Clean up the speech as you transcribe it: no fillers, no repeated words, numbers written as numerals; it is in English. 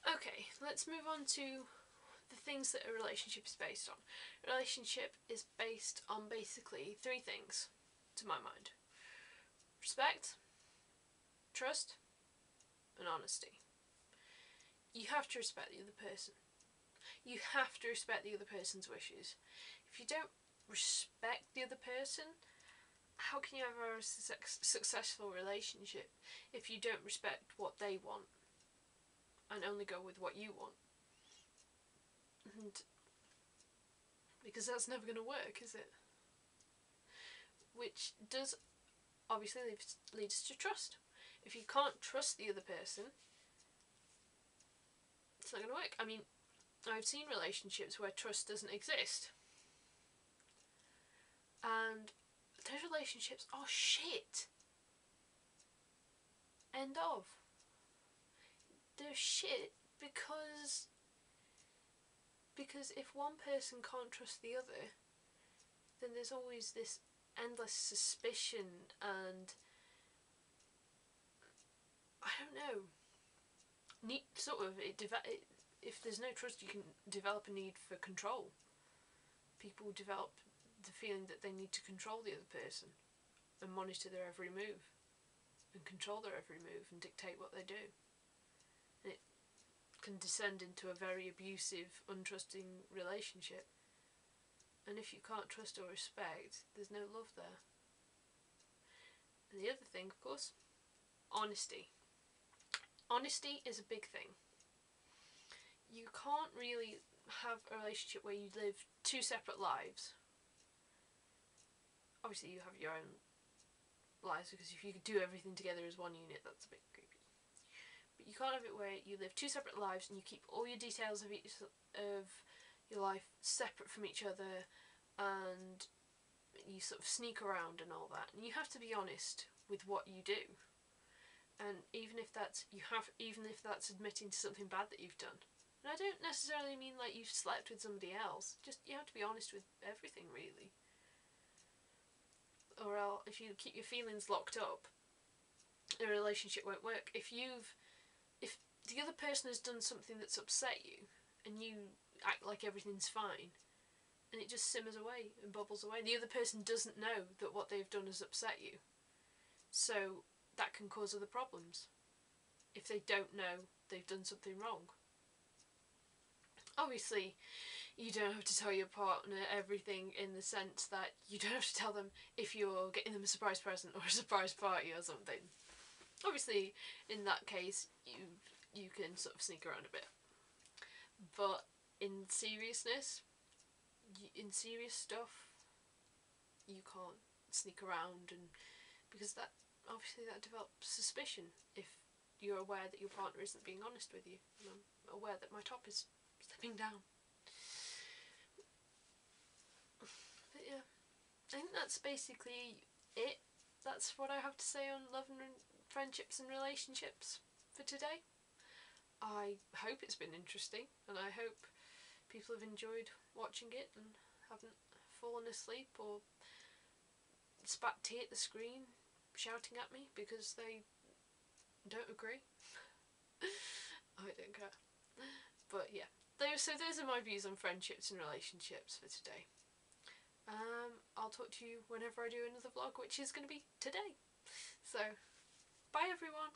Okay, let's move on to the things that a relationship is based on. A relationship is based on basically three things, to my mind: respect, trust, and honesty. You have to respect the other person. You have to respect the other person's wishes. If you don't respect the other person, how can you have a successful relationship if you don't respect what they want and only go with what you want? And because that's never going to work, is it? Which does obviously leads to trust. If you can't trust the other person, it's not going to work. I mean, I've seen relationships where trust doesn't exist, and those relationships are shit. End of. They're shit because if one person can't trust the other, then there's always this endless suspicion and I don't know. If there's no trust, you can develop a need for control. People develop the feeling that they need to control the other person and monitor their every move and control their every move and dictate what they do. And it can descend into a very abusive, untrusting relationship. And if you can't trust or respect, there's no love there. And the other thing, of course, honesty. Honesty is a big thing. You can't really have a relationship where you live two separate lives. Obviously you have your own lives, because if you could do everything together as one unit, that's a bit creepy. But you can't have it where you live two separate lives and you keep all your details of your life separate from each other, and you sort of sneak around and all that. And you have to be honest with what you do. And even if that's admitting to something bad that you've done. And I don't necessarily mean like you've slept with somebody else. Just you have to be honest with everything, really. Or else, if you keep your feelings locked up, a relationship won't work. If the other person has done something that's upset you, and you act like everything's fine, and it just simmers away and bubbles away, the other person doesn't know that what they've done has upset you. So that can cause other problems if they don't know they've done something wrong. Obviously, you don't have to tell your partner everything, in the sense that you don't have to tell them if you're getting them a surprise present or a surprise party or something. Obviously, in that case, you can sort of sneak around a bit. But in seriousness, in serious stuff, you can't sneak around, and because that develops suspicion if you're aware that your partner isn't being honest with you. And I'm aware that my top is slipping down. But yeah, I think that's basically it. That's what I have to say on love and friendships and relationships for today. I hope it's been interesting, and I hope people have enjoyed watching it and haven't fallen asleep or spat tea at the screen shouting at me because they don't agree. I don't care. But yeah, those are my views on friendships and relationships for today. I'll talk to you whenever I do another vlog, which is going to be today. So, bye everyone!